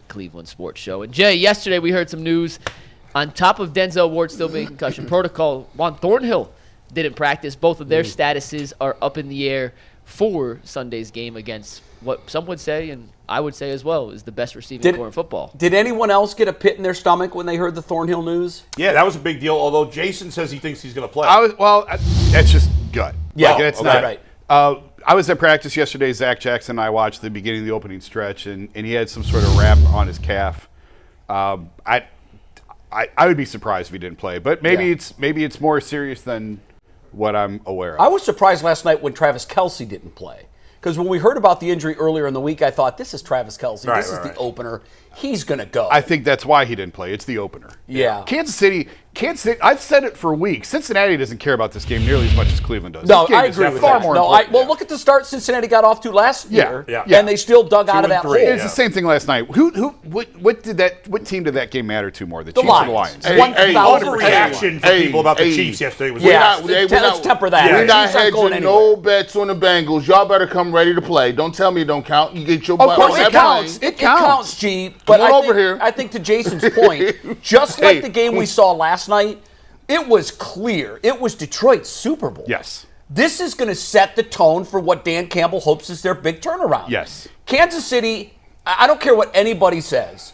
Cleveland Sports Show. And Jay, yesterday we heard some news. On top of Denzel Ward still being concussion protocol, Juan Thornhill didn't practice. Both of their statuses are up in the air for Sunday's game against what some would say, and I would say as well, is the best receiving core in football. Did anyone else get a pit in their stomach when they heard the Thornhill news? Yeah, that was a big deal, although Jason says he thinks he's going to play. That's just gut. Yeah, like, it's not right. I was at practice yesterday. Zach Jackson and I watched the beginning of the opening stretch, and he had some sort of wrap on his calf. I would be surprised if he didn't play, but maybe it's more serious than what I'm aware of. I was surprised last night when Travis Kelce didn't play. Because when we heard about the injury earlier in the week, I thought, this is Travis Kelce. This is the opener. He's going to go. I think that's why he didn't play. It's the opener. Yeah. Kansas City, I've said it for weeks. Cincinnati doesn't care about this game nearly as much as Cleveland does. No, I agree with that. Well, look at the start Cincinnati got off to last year, and they still dug out of that hole. It's the same thing last night. What team did that game matter to more? The Chiefs or the Lions? Overreaction for people about the Chiefs yesterday was let's temper that. We're not hedging no bets on the Bengals. Y'all better come ready to play. Don't tell me it don't count. You get your butt. Of course it counts. It counts, G. But I think to Jason's point, just like the game we saw last night, it was clear. It was Detroit's Super Bowl. Yes. This is going to set the tone for what Dan Campbell hopes is their big turnaround. Yes. Kansas City, I don't care what anybody says.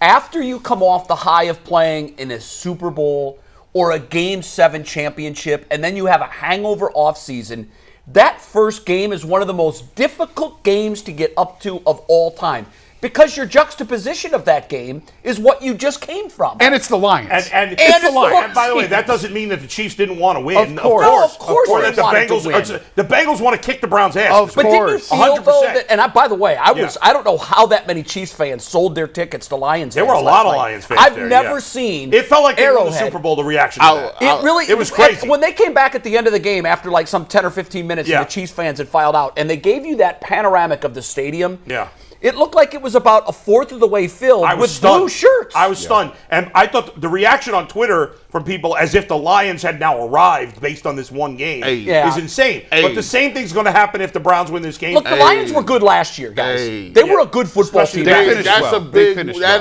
After you come off the high of playing in a Super Bowl or a Game 7 championship, and then you have a hangover offseason, that first game is one of the most difficult games to get up to of all time. Because your juxtaposition of that game is what you just came from. And it's the Lions. And it's the Lions. And by the way, that doesn't mean that the Chiefs didn't want to win. Of course. Or that the Bengals want to kick the Browns' ass. But didn't you feel, 100%. Though, that, by the way, I don't know how that many Chiefs fans sold their tickets to Lions fans. There were a lot of Lions fans I've never seen it felt like they won the Super Bowl, the reaction to that. It was crazy. When they came back at the end of the game after like some 10 or 15 minutes and the Chiefs fans had filed out, and they gave you that panoramic of the stadium. Yeah. It looked like it was about a fourth of the way filled with blue shirts. I was stunned. And I thought the reaction on Twitter from people as if the Lions had now arrived based on this one game is insane. But the same thing's going to happen if the Browns win this game. Look, the Lions were good last year, guys. They were a good football team. That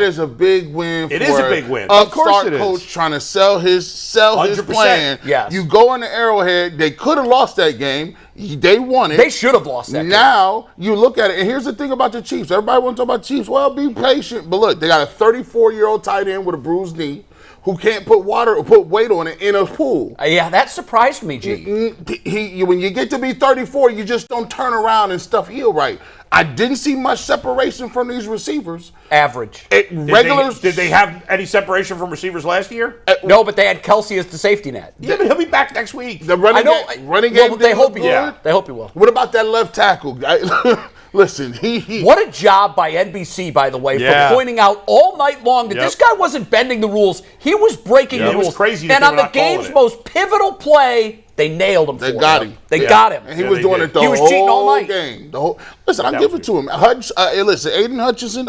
is a big win. It is a big win. Of course it is. Coach trying to sell his plan. Yes. You go in the Arrowhead. They could have lost that game. They won it. They should have lost that game. Now, you look at it, and here's the thing about the Chiefs. Everybody wants to talk about Chiefs. Well, be patient. But look, they got a 34-year-old tight end with a bruised knee who can't put weight on it in a pool. Yeah, that surprised me, G. When you get to be 34, you just don't turn around and stuff heal right. I didn't see much separation from these receivers. Average. Did they have any separation from receivers last year? No, but they had Kelce as the safety net. Yeah, but he'll be back next week. The running game. They hope he will. They hope he will. What about that left tackle? Listen, what a job by NBC, by the way, for pointing out all night long that this guy wasn't bending the rules. He was breaking the rules. It was crazy. And on the game's most pivotal play, they nailed him. They got him. They got him. And he was doing it the whole game. Listen, I give it to him. Listen, Aiden Hutchinson,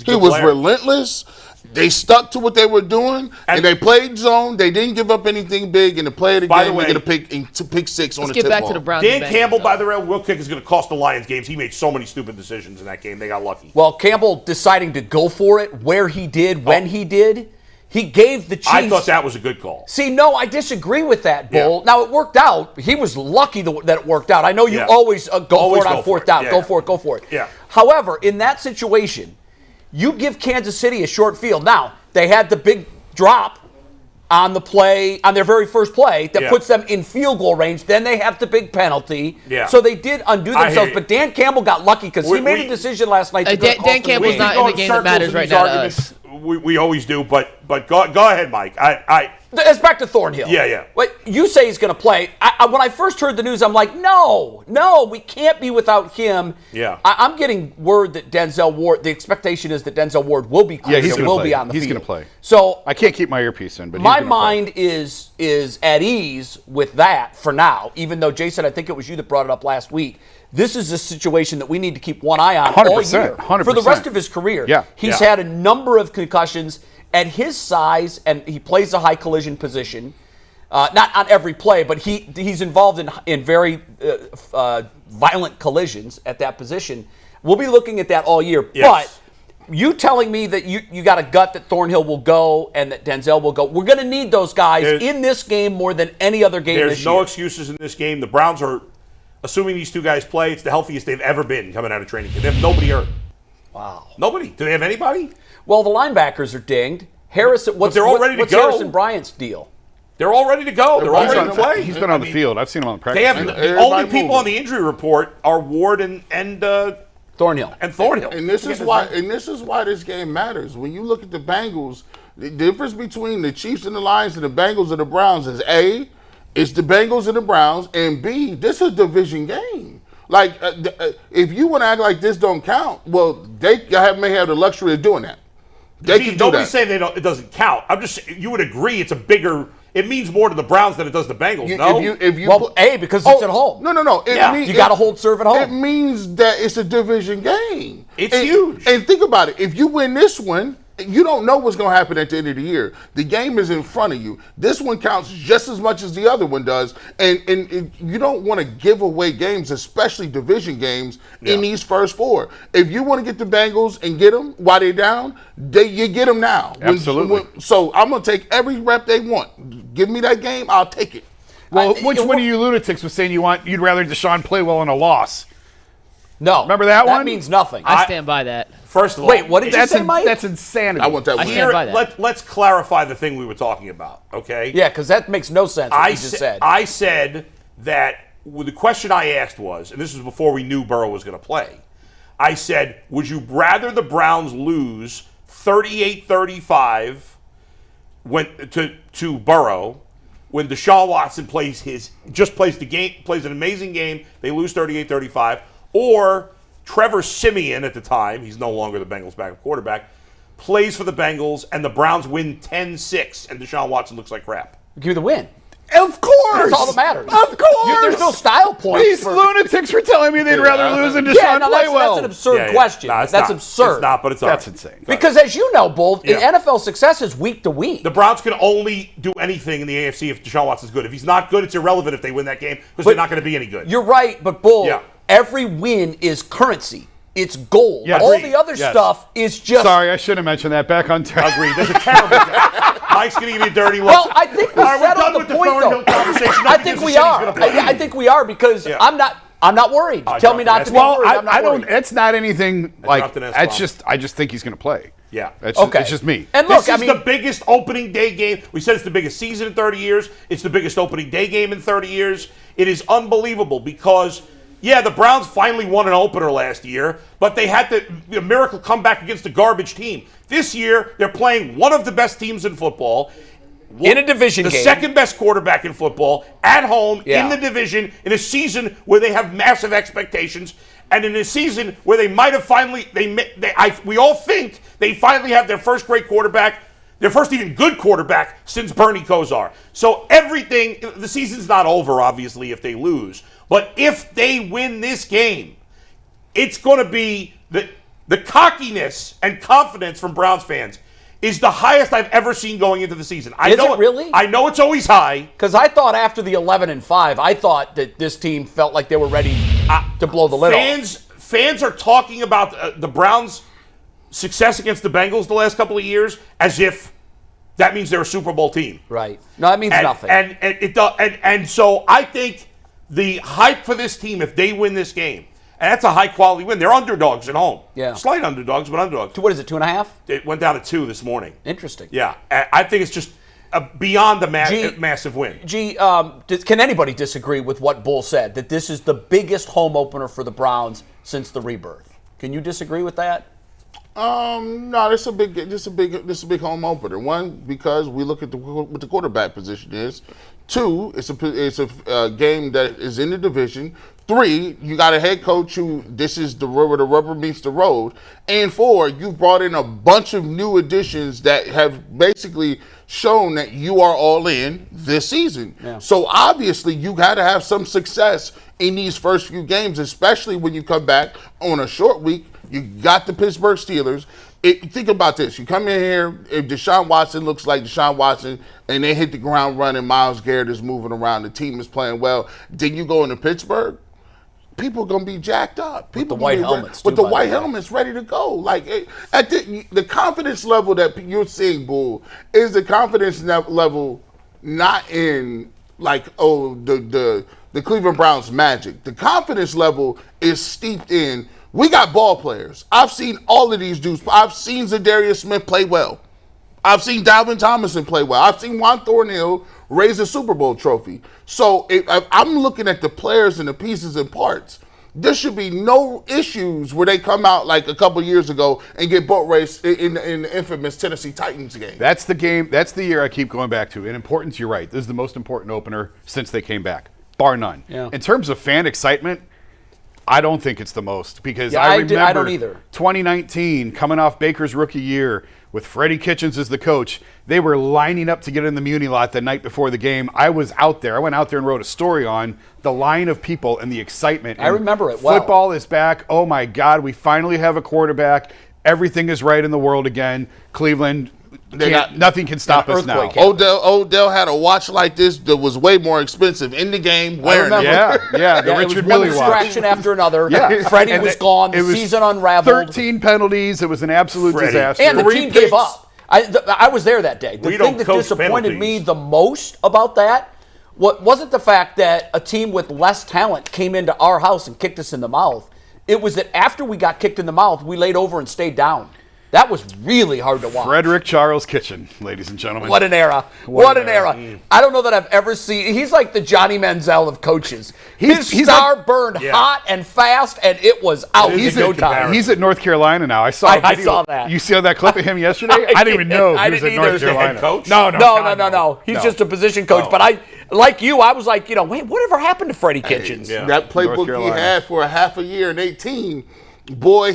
he was relentless. They stuck to what they were doing, and they played zone. They didn't give up anything big, and to play the game, they get a pick six on the tip get back ball. to the Browns. Dan Campbell, by the way, real quick, is going to cost the Lions games. He made so many stupid decisions in that game. They got lucky. Well, Campbell deciding to go for it, where he did, when he did, he gave the Chiefs. I thought that was a good call. See, no, I disagree with that, Bull. Yeah. Now, it worked out. He was lucky that it worked out. I know you always go for it on fourth down. Go for it. Yeah. However, in that situation, you give Kansas City a short field. Now, they had the big drop on their very first play that puts them in field goal range. Then they have the big penalty. Yeah. So they did undo themselves. But Dan Campbell got lucky because he made a decision last night. Dan Campbell's not in the game that matters right now to us. We always do, but go ahead, Mike. It's back to Thornhill. Yeah. But you say he's going to play. When I first heard the news, I'm like, no, we can't be without him. Yeah. I'm getting word that Denzel Ward, the expectation is that Denzel Ward will be clear. He's going to be on the field. He's going to play. So I can't keep my earpiece in, but my mind is at ease with that for now, even though, Jason, I think it was you that brought it up last week. This is a situation that we need to keep one eye on 100%, all year 100%. for the rest of his career. Yeah. He's had a number of concussions at his size, and he plays a high collision position. Not on every play, but he's involved in very violent collisions at that position. We'll be looking at that all year. Yes. You telling me that you got a gut that Thornhill will go and that Denzel will go. We're going to need those guys in this game more than any other game this year. There's no excuses in this game. The Browns are, assuming these two guys play, it's the healthiest they've ever been coming out of training camp. They have nobody hurt. Wow. Nobody. Do they have anybody? Well, the linebackers are dinged. Harrison, what's Harrison Bryant's deal? They're all ready to go. They're all ready to play. He's been on the field. I've seen him on the practice. They have the only people on the injury report are Ward and Thornhill. And this is why this game matters. When you look at the Bengals, the difference between the Chiefs and the Lions and the Bengals and the Browns is A, it's the Bengals and the Browns, and B, this is a division game. Like, if you want to act like this don't count, well, they may have the luxury of doing that. Nobody's saying it doesn't count. I'm just you would agree it's a bigger. It means more to the Browns than it does the Bengals. Because it's at home. No. You got to hold serve at home. It means that it's a division game. It's huge. And think about it. If you win this one, you don't know what's going to happen at the end of the year. The game is in front of you. This one counts just as much as the other one does. And you don't want to give away games, especially division games, in these first four. If you want to get the Bengals and get them while they're down, you get them now. Absolutely. So I'm going to take every rep they want. Give me that game, I'll take it. Well, which one of you lunatics was saying you'd rather Deshaun play well in a loss? No. Remember that one? That means nothing. I stand by that. First of all, wait, what did you say, Mike? That's insanity. I want that one. I stand by that. Let's clarify the thing we were talking about, okay? Yeah, because that makes no sense what you just said. I said that the question I asked was, and this was before we knew Burrow was going to play, I said, would you rather the Browns lose 38-35 to Burrow when Deshaun Watson plays an amazing game, they lose 38-35, or Trevor Siemian at the time, he's no longer the Bengals' backup quarterback, plays for the Bengals and the Browns win 10-6 and Deshaun Watson looks like crap? Give you the win. Of course. That's all that matters. Of course. There's no style points. These lunatics were telling me they'd rather lose than Deshaun play well. That's an absurd question. No, that's absurd. It's not, but it's all That's right. insane. Because as you know, Bull, NFL success is week to week. The Browns can only do anything in the AFC if Deshaun Watson's good. If he's not good, it's irrelevant if they win that game because they're not going to be any good. You're right, but Bull, every win is currency. It's gold. Yes. All the other stuff is just... Sorry, I should have mentioned that. Back on track. Agreed. That's a terrible guy. Mike's going to give you a dirty look. Well, I think we settled the point, though. I think we are. I think we are because I'm not worried. Tell me not to be worried. I'm not worried. It's not anything like. I just think he's going to play. Yeah. It's just me. And look, this is the biggest opening day game. We said it's the biggest season in 30 years. It's the biggest opening day game in 30 years. It is unbelievable because, the Browns finally won an opener last year, but they had the miracle comeback against a garbage team. This year, they're playing one of the best teams in football. In a division game. The second best quarterback in football, at home, in the division, in a season where they have massive expectations, and in a season where they might have finally, we all think they finally have their first great quarterback, their first even good quarterback since Bernie Kosar. So the season's not over, obviously, if they lose. But if they win this game, it's going to be the cockiness and confidence from Browns fans is the highest I've ever seen going into the season. Is it really? I know it's always high. Because I thought after the 11-5, I thought that this team felt like they were ready to blow the lid off. Fans are talking about the Browns' success against the Bengals the last couple of years as if that means they're a Super Bowl team. Right. No, that means nothing. And so I think the hype for this team, if they win this game, and that's a high-quality win. They're underdogs at home. Yeah. Slight underdogs, but underdogs. What is it, 2.5? It went down to 2 this morning. Interesting. Yeah. I think it's just beyond a massive win. Can anybody disagree with what Bull said, that this is the biggest home opener for the Browns since the rebirth? Can you disagree with that? No, this is a big home opener. One, because we look at what the quarterback position is. 2, it's a game that is in the division. 3, you got a head coach who this is where the rubber meets the road. And 4, you've brought in a bunch of new additions that have basically shown that you are all in this season. Yeah. So obviously you got to have some success in these first few games, especially when you come back on a short week. You got the Pittsburgh Steelers. Think about this. You come in here, if Deshaun Watson looks like Deshaun Watson and they hit the ground running, Myles Garrett is moving around, the team is playing well, then you go into Pittsburgh people are gonna be jacked up. People the white helmets, with too, the by white the way. helmets ready to go. Like at the confidence level that you're seeing, Bull, is the confidence level not in like the Cleveland Browns magic. The confidence level is steeped in. We got ball players. I've seen all of these dudes. I've seen Zadarius Smith play well. I've seen Dalvin Tomlinson play well. I've seen Juan Thornhill raise a Super Bowl trophy. So if I'm looking at the players and the pieces and parts, there should be no issues where they come out like a couple years ago and get boat raced in the infamous Tennessee Titans game. That's the game. That's the year I keep going back to. In importance, you're right. This is the most important opener since they came back, bar none. Yeah. In terms of fan excitement, I don't think it's the most because Yeah, I remember I don't either. 2019 coming off Baker's rookie year with Freddie Kitchens as the coach. They were lining up to get in the Muni lot the night before the game. I was out there. I went out there and wrote a story on the line of people and the excitement. I remember it well. Football is back. Oh my God, we finally have a quarterback. Everything is right in the world again. Cleveland, nothing can stop us now. Odell had a watch like this that was way more expensive in the game. Wearing it. Yeah, the Richard it was Mille one watch. distraction after another. Yeah. Freddie And was gone. The it was season unraveled. 13 penalties. It was an absolute Freddie. disaster. And the Three team gave picks. up. I was there that day. The We thing don't that coach disappointed me penalties. the most about that wasn't the fact that a team with less talent came into our house and kicked us in the mouth. It was that after we got kicked in the mouth, we laid over and stayed down. That was really hard to watch. Frederick Charles Kitchen, ladies and gentlemen. What an era. What an era. I don't know that I've ever seen. He's like the Johnny Manziel of coaches. His star burned hot and fast, and it was out in no time. He's at North Carolina now. I saw that. You saw that clip of him yesterday? I didn't even know I he was didn't at North either. Carolina. Head coach? No. He's just a position coach. But like you, I was like, wait, whatever happened to Freddie Kitchens? Yeah. That playbook he had for a half a year in 18. Boy,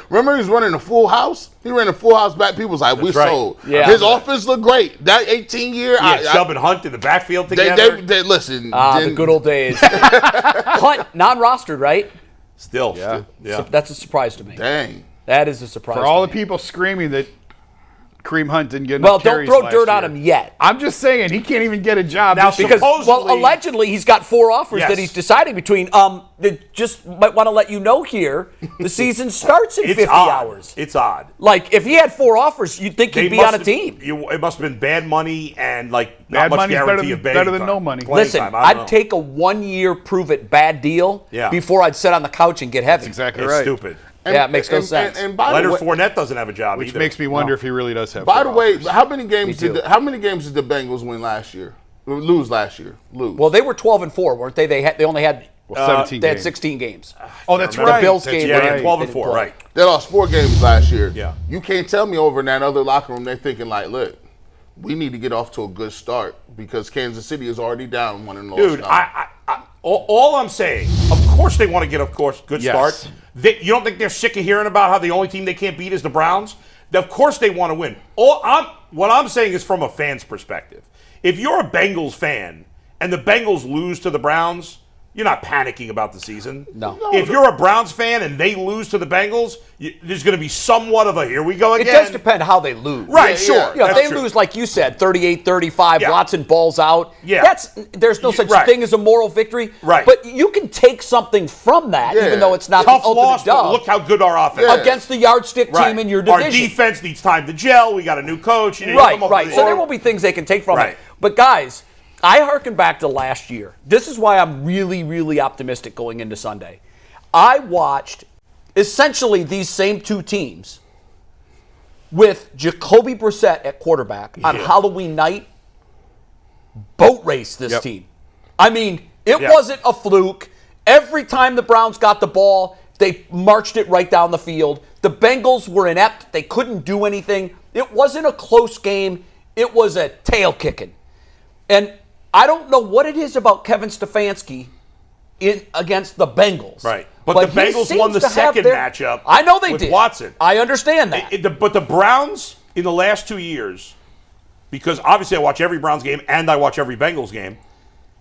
remember he was running a full house? He ran a full house back. People was like, we right. sold. Yeah. His offense looked great. That 18-year. Chubb and Hunt in the backfield together. Listen. The good old days. Hunt, non-rostered, right? Still. Yeah. Yeah. That's a surprise to me. Dang. That is a surprise. For all to the me. people screaming that Kareem Hunt didn't get Well, enough don't carries throw last dirt on year. him yet. I'm just saying, he can't even get a job. Now, Because, supposedly, allegedly, he's got 4 offers Yes. that he's deciding between. Just might want to let you know here, the season starts in it's 50 odd. hours. It's odd. Like, if he had 4 offers, you'd think he'd be on a team. It must have been bad money and not Bad much money's guarantee of better than time. no money. Playing Listen, time, I don't know. I'd take a 1-year prove-it bad deal Yeah. before I'd sit on the couch and get heavy. That's exactly It's right. stupid. Yeah, it makes no sense. And by Leonard the way, Fournette doesn't have a job Which either. makes me wonder if he really does have. by the 4 way, offers. how many games too. did the Bengals win last year? Lose last year. Lose. Well, they were 12-4, weren't they? They only had 17 they had games. 16 games. Oh, that's The right. Bills That's game, Yeah, right. 12-4, right. They lost 4 games last year. Yeah. You can't tell me over in that other locker room they're thinking like, look, we need to get off to a good start because Kansas City is already down 1-0. Dude, all I'm saying, of course they want to get, good Yes. start. You don't think they're sick of hearing about how the only team they can't beat is the Browns? Of course they want to win. What I'm saying is from a fan's perspective. If you're a Bengals fan and the Bengals lose to the Browns, you're not panicking about the season. No. If you're a Browns fan and they lose to the Bengals, there's going to be somewhat of a here we go It again. does depend how they lose. Right, Yeah, sure. yeah. You know, if That's they true. lose, like you said, 38-35, Yeah. Watson balls out. Yeah. There's no such Right. thing as a moral victory. Right. But you can take something from that, Yeah. even though it's not Tough the ultimate loss, but dub, look how good our offense is. against the yardstick Right. team in your Our division. defense needs time to gel. We got a new coach. You know, Right, come up right. with- So there will be things they can take from Right. it. But guys, I hearken back to last year. This is why I'm really, really optimistic going into Sunday. I watched essentially these same 2 teams with Jacoby Brissett at quarterback on Halloween night boat race this team. I mean, it wasn't a fluke. Every time the Browns got the ball, they marched it right down the field. The Bengals were inept. They couldn't do anything. It wasn't a close game. It was a tail kicking. And I don't know what it is about Kevin Stefanski against the Bengals. Right. But the he Bengals seems won the to have second their- matchup I know they with did. Watson. I understand that. But the Browns in the last 2 years, because obviously I watch every Browns game and I watch every Bengals game,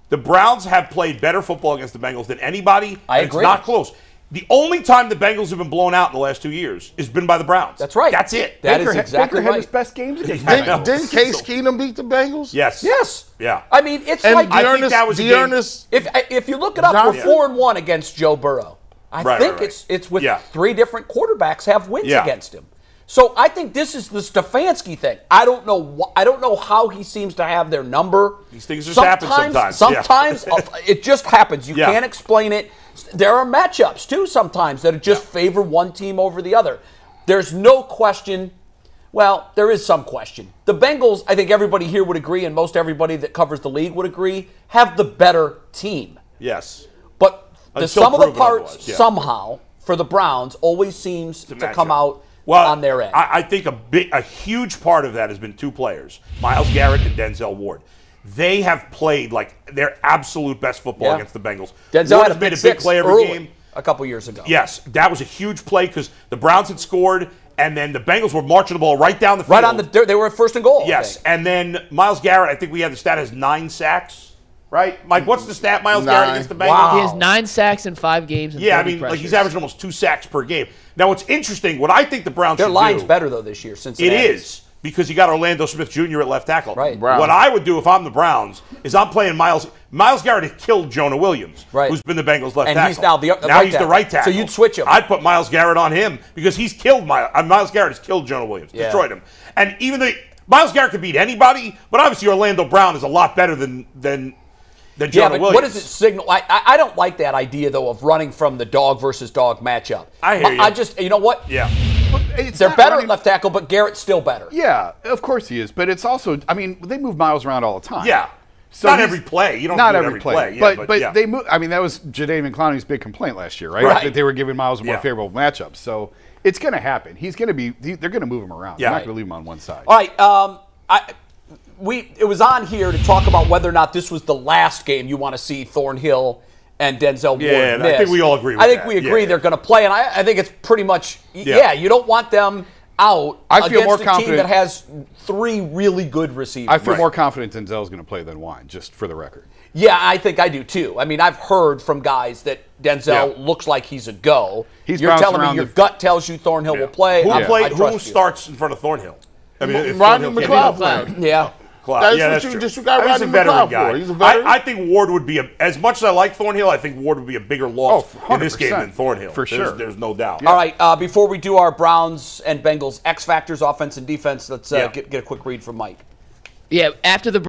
the Browns have played better football against the Bengals than anybody. I and agree. It's not close. The only time the Bengals have been blown out in the last 2 years has been by the Browns. That's right. That's it. That is exactly Baker had right. his best games against Didn't Case Keenum beat the Bengals? Yes. Yes. Yeah. I mean, it's And like I think that was a game- Dearness, if you look it up, we're 4-1 against Joe Burrow. I think right. it's with Yeah. 3 different quarterbacks have wins Yeah. against him. So I think this is the Stefanski thing. I don't know how he seems to have their number. These things just happen sometimes. Sometimes it just happens. You Yeah. can't explain it. There are matchups too sometimes that just favor one team over the other. There's no question. Well, there is some question. The Bengals, I think everybody here would agree, and most everybody that covers the league would agree, have the better team. Yes. But the Until sum of the proven parts otherwise, yeah. somehow for the Browns always seems to come out well, on their end. I think a huge part of that has been 2 players, Myles Garrett and Denzel Ward. They have played like their absolute best football against the Bengals. Denzel Ward had has made a big six play every early, game. a couple years ago. Yes, that was a huge play because the Browns had scored, and then the Bengals were marching the ball right down the field. Right on they were first and goal. Yes, and then Myles Garrett, I think we had the stat, has 9 sacks. Right, Mike? What's the stat? Myles Garrett against the Bengals. Wow. He has 9 sacks in 5 games. And Yeah, 30 like he's pressures. averaging almost 2 sacks per game. Now, what's interesting, what I think the Browns Their should line's do, better though this year. it Cincinnati is because you got Orlando Smith Jr. at left tackle. Right. Browns. What I would do if I'm the Browns is I'm playing Myles Garrett has killed Jonah Williams, Right. who's been the Bengals left And tackle. he's now the now right he's the tackle. right tackle. So you'd switch him. I'd put Myles Garrett on him because he's killed Myles Garrett has killed Jonah Williams, Yeah. destroyed him. And even though Myles Garrett could beat anybody, but obviously Orlando Brown is a lot better than Jonah but Williams. what does it signal? I don't like that idea though of running from the dog versus dog matchup. I hear you. I just you know what? Yeah. They're better at left tackle, but Garrett's still better. Yeah, of course he is. But it's also, I mean, they move Miles around all the time. Yeah. So not he's- every play. You don't not do it every play. Yeah, but yeah. they move. I mean, that was Jadeveon Clowney's big complaint last year, right? Right. That they were giving Miles more Yeah. favorable matchups. So it's going to happen. He's going to be. They're going to move him around. Yeah. They're not going to leave him on one side. All right. It was on here to talk about whether or not this was the last game you want to see Thornhill and Denzel Ward Yeah, miss. I think we all agree with I think that. we agree Yeah. they're going to play, and I think it's pretty much you don't want them out I feel against more a team confident- that has 3 really good receivers. I feel Right. more confident Denzel's going to play than Wine, just for the record. Yeah, I think I do too. I mean, I've heard from guys that Denzel Yeah. looks like he's a go. He's You're bouncing telling me around your the- gut tells you Thornhill will play. Who I Who trust you. starts in front of Thornhill? I mean, if Rodney Thornhill McLeod can't- playing. Yeah. That's yeah, what that's you true. just got He's a Rodney veteran McLeod guy. for. He's a veteran. I think Ward would be as much as I like Thornhill. I think Ward would be a bigger loss Oh, in this game 100%. than Thornhill. For sure. There's no doubt. All right, before we do our Browns and Bengals X factors, offense and defense, let's Yeah. get a quick read from Mike. Yeah, after the